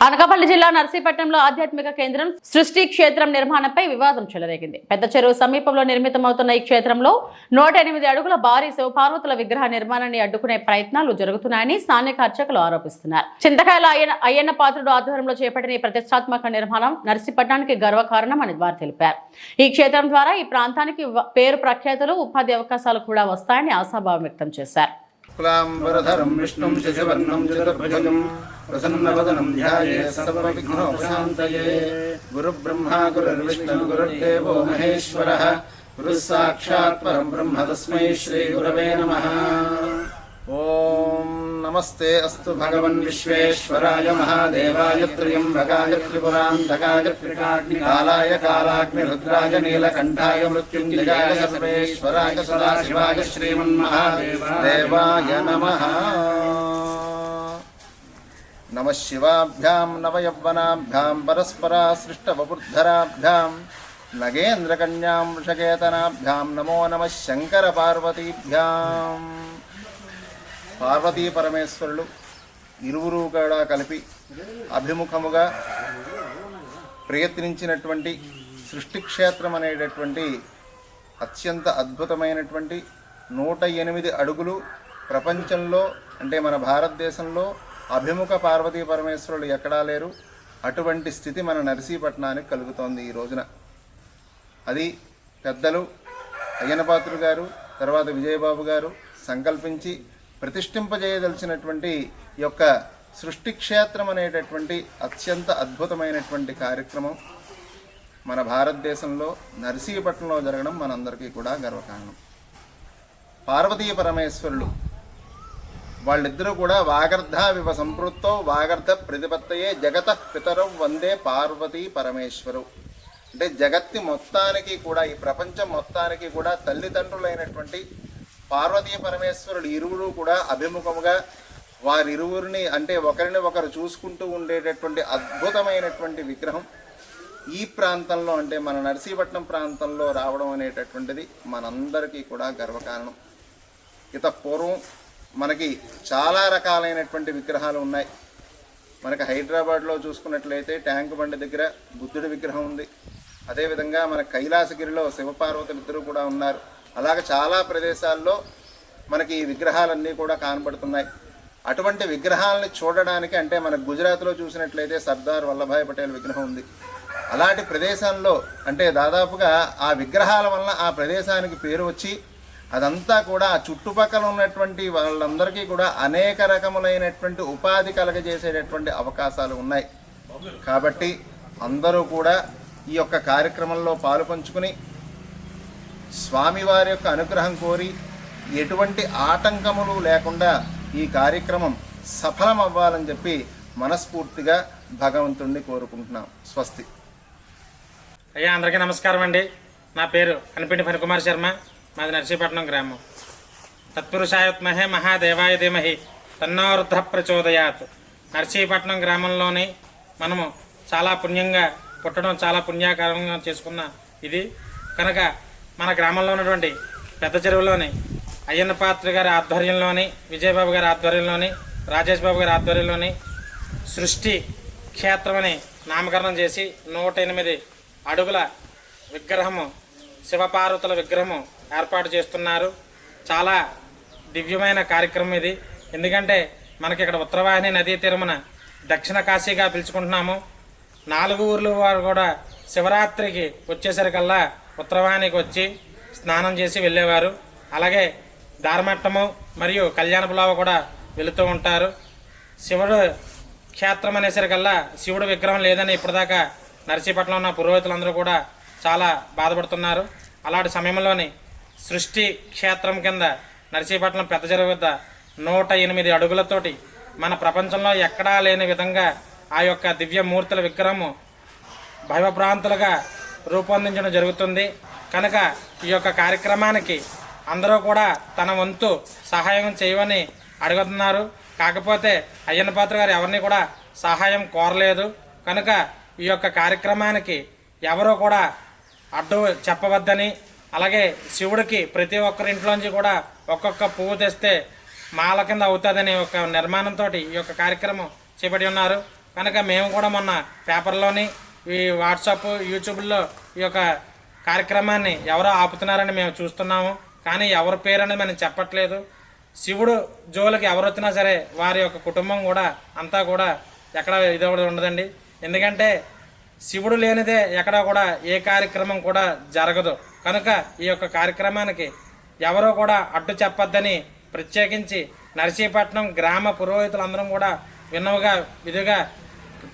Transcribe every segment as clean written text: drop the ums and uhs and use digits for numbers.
అనకాపల్లి జిల్లా నర్సీపట్నంలో ఆధ్యాత్మిక కేంద్రం సృష్టి క్షేత్రం నిర్మాణంపై వివాదం చెలరేగింది. పెద్ద చెరువు సమీపంలో నిర్మితమవుతున్న ఈ క్షేత్రంలో 108 అడుగుల భారీ శివపార్వతుల విగ్రహ నిర్మాణాన్ని అడ్డుకునే ప్రయత్నాలు జరుగుతున్నాయని స్థానిక అర్చకులు ఆరోపిస్తున్నారు. చింతకాయల అయ్యన్న పాత్రుడు ఆధ్వర్యంలో చేపట్టిన ఈ ప్రతిష్టాత్మక నిర్మాణం నర్సీపట్నానికి గర్వకారణమని వారు తెలిపారు. ఈ క్షేత్రం ద్వారా ఈ ప్రాంతానికి పేరు ప్రఖ్యాతులు, ఉపాధి అవకాశాలు కూడా వస్తాయని ఆశాభావం వ్యక్తం చేశారు. కులాంబరధరం విష్ణుం శశివర్ణం చతుర్భుజం ప్రసన్నవదనం ధ్యాయేత్ సర్వవిఘ్నోపశాంతయే. గురుబ్రహ్మా గురుర్విష్ణుః గురుర్దేవో మహేశ్వరః గురుః సాక్షాత్ పరం బ్రహ్మ తస్మై శ్రీ గురవే నమః. ఓం నమస్తే అస్తు భగవన్ విశ్వేశ్వరాయ మహాదేవాయ త్ర్యంబకాయ త్రిపురాంతకాయ త్రికాగ్నికాలాయ కాలాగ్నిరుద్రాయ నీలకంఠాయ మృత్యుంజయాయ సర్వేశ్వరాయ సదాశివాయ శ్రీమన్మహాదేవాయ నమః. నమః శివాభ్యాం నవయవ్వనాభ్యాం పరస్పరాసృష్టవపుర్ధరాభ్యాం నగేంద్రకన్యాం వృషకేతనాభ్యాం నమో నమః శంకర పార్వతీభ్యాం. పార్వతీ పరమేశ్వరులు ఇరువురు కూడా కలిపి అభిముఖముగా ప్రయత్నించినటువంటి సృష్టి క్షేత్రం అనేటటువంటి అత్యంత అద్భుతమైనటువంటి 108 అడుగులు ప్రపంచంలో అంటే మన భారతదేశంలో అభిముఖ పార్వతీ పరమేశ్వరులు ఎక్కడా లేరు. అటువంటి స్థితి మన నర్సీపట్నానికి కలుగుతోంది ఈ రోజున. అది పెద్దలు అయ్యనపాత్రుడు గారు, తర్వాత విజయబాబు గారు సంకల్పించి ప్రతిష్ఠింపజేయదలిచినటువంటి ఈ యొక్క సృష్టి క్షేత్రం అనేటటువంటి అత్యంత అద్భుతమైనటువంటి కార్యక్రమం మన భారతదేశంలో నర్సీపట్నంలో జరగడం మనందరికీ కూడా గర్వకారణం. పార్వతీ పరమేశ్వరులు వాళ్ళిద్దరూ కూడా వాగర్ధావివ సంపృక్తో వాగర్ధ ప్రతిపత్తయే జగతః పితరౌ వందే పార్వతీ పరమేశ్వరు. అంటే జగత్తి మొత్తానికి కూడా, ఈ ప్రపంచం మొత్తానికి కూడా తల్లిదండ్రులైనటువంటి పార్వతీ పరమేశ్వరుడు ఇరువురు కూడా అభిముఖముగా వారిరువురిని అంటే ఒకరిని ఒకరు చూసుకుంటూ ఉండేటటువంటి అద్భుతమైనటువంటి విగ్రహం ఈ ప్రాంతంలో అంటే మన నర్సీపట్నం ప్రాంతంలో రావడం అనేటటువంటిది మనందరికీ కూడా గర్వకారణం. ఇత పూర్వం మనకి చాలా రకాలైనటువంటి విగ్రహాలు ఉన్నాయి. మనకి హైదరాబాద్లో చూసుకున్నట్లయితే ట్యాంక్ బండి దగ్గర బుద్ధుడి విగ్రహం ఉంది. అదేవిధంగా మన కైలాసగిరిలో శివపార్వతులు ఇద్దరు కూడా ఉన్నారు. అలాగే చాలా ప్రదేశాల్లో మనకి ఈ విగ్రహాలన్నీ కూడా కనబడుతున్నాయి. అటువంటి విగ్రహాలని చూడడానికి అంటే మన గుజరాత్లో చూసినట్లయితే సర్దార్ వల్లభాయ్ పటేల్ విగ్రహం ఉంది. అలాంటి ప్రదేశంలో అంటే దాదాపుగా ఆ విగ్రహాల వలన ఆ ప్రదేశానికి పేరు వచ్చి అదంతా కూడా ఆ చుట్టుపక్కల ఉన్నటువంటి వాళ్ళందరికీ కూడా అనేక రకములైనటువంటి ఉపాధి కలగజేసేటటువంటి అవకాశాలు ఉన్నాయి. కాబట్టి అందరూ కూడా ఈ యొక్క కార్యక్రమంలో పాలు పంచుకుని స్వామివారి యొక్క అనుగ్రహం కోరి ఎటువంటి ఆటంకములు లేకుండా ఈ కార్యక్రమం సఫలం అవ్వాలని చెప్పి మనస్ఫూర్తిగా భగవంతుణ్ణి కోరుకుంటున్నాం. స్వస్తి. అయ్యా అందరికీ నమస్కారం అండి. నా పేరు కనిపిండి ఫణికుమార్ శర్మ, మాది నర్సీపట్నం గ్రామం. తత్పురుషాయుత్మహే మహాదేవాయ ధీమహి తన్నో వృద్ధ ప్రచోదయాత్. నర్సీపట్నం గ్రామంలోని మనము చాలా పుణ్యంగా పుట్టడం, చాలా పుణ్యకారంగా చేసుకున్న ఇది కనుక మన గ్రామంలో ఉన్నటువంటి పెద్ద చెరువులోని అయ్యన్న పాత్ర గారి ఆధ్వర్యంలోని, విజయబాబు గారి ఆధ్వర్యంలోని, రాజేష్ బాబు గారి ఆధ్వర్యంలోని సృష్టి క్షేత్రం అని నామకరణం చేసి 108 అడుగుల విగ్రహము, శివపార్వతుల విగ్రహము ఏర్పాటు చేస్తున్నారు. చాలా దివ్యమైన కార్యక్రమం ఇది. ఎందుకంటే మనకి ఇక్కడ ఉత్తరవాహిని నదీ తీరమున దక్షిణ కాశీగా పిలుచుకుంటున్నాము. 4 ఊర్లు వారు కూడా శివరాత్రికి వచ్చేసరికల్లా ఉత్తరవాహినికి వచ్చి స్నానం చేసి వెళ్ళేవారు. అలాగే దారమట్టము మరియు కళ్యాణపులావ కూడా వెళుతూ ఉంటారు. శివుడు క్షేత్రం అనేసరికల్లా శివుడు విగ్రహం లేదని ఇప్పటిదాకా నర్సీపట్నంలో ఉన్న పురోహితులందరూ కూడా చాలా బాధపడుతున్నారు. అలాంటి సమయంలోని సృష్టి క్షేత్రం కింద నర్సీపట్నం పెద్ద చెరువు వద్ద 108 అడుగులతోటి మన ప్రపంచంలో ఎక్కడా లేని విధంగా ఆ యొక్క దివ్యమూర్తుల విగ్రహము భయభ్రాంతులుగా రూపొందించడం జరుగుతుంది. కనుక ఈ యొక్క కార్యక్రమానికి అందరూ కూడా తన వంతు సహాయం చేయమని అడుగుతున్నారు. కాకపోతే అయ్యన్న పాత్ర గారు ఎవరిని కూడా సహాయం కోరలేదు. కనుక ఈ యొక్క కార్యక్రమానికి ఎవరూ కూడా అడ్డు చెప్పవద్దని, అలాగే శివుడికి ప్రతి ఒక్కరి ఇంట్లోంచి కూడా ఒక్కొక్క పువ్వు తెస్తే మాల కింద అవుతుందనే ఒక నిర్మాణంతో ఈ యొక్క కార్యక్రమం చేపట్టి ఉన్నారు. కనుక మేము కూడా మొన్న పేపర్లోని ఈ వాట్సాప్ యూట్యూబ్లో ఈ యొక్క కార్యక్రమాన్ని ఎవరో ఆపుతున్నారని మేము చూస్తున్నాము. కానీ ఎవరి పేరు అనేది మనం చెప్పట్లేదు. శివుడు జోలికి ఎవరు వచ్చినా సరే వారి యొక్క కుటుంబం కూడా అంతా కూడా ఎక్కడ ఇది ఉండదండి. ఎందుకంటే శివుడు లేనిదే ఎక్కడ కూడా ఏ కార్యక్రమం కూడా జరగదు. కనుక ఈ యొక్క కార్యక్రమానికి ఎవరో కూడా అడ్డు చెప్పొద్దని ప్రత్యేకించి నర్సీపట్నం గ్రామ పురోహితులందరం కూడా విన్నవుగా విధిగా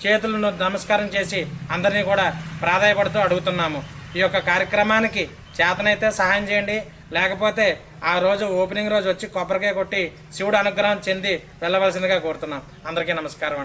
చేతులను నమస్కారం చేసి అందరినీ కూడా ప్రాధాయపడుతూ అడుగుతున్నాము. ఈ యొక్క కార్యక్రమానికి చేతనైతే సహాయం చేయండి, లేకపోతే ఆ రోజు ఓపెనింగ్ రోజు వచ్చి కొబ్బరికాయ కొట్టి శివుడు అనుగ్రహం చెంది వెళ్ళవలసిందిగా కోరుతున్నాం. అందరికీ నమస్కారం.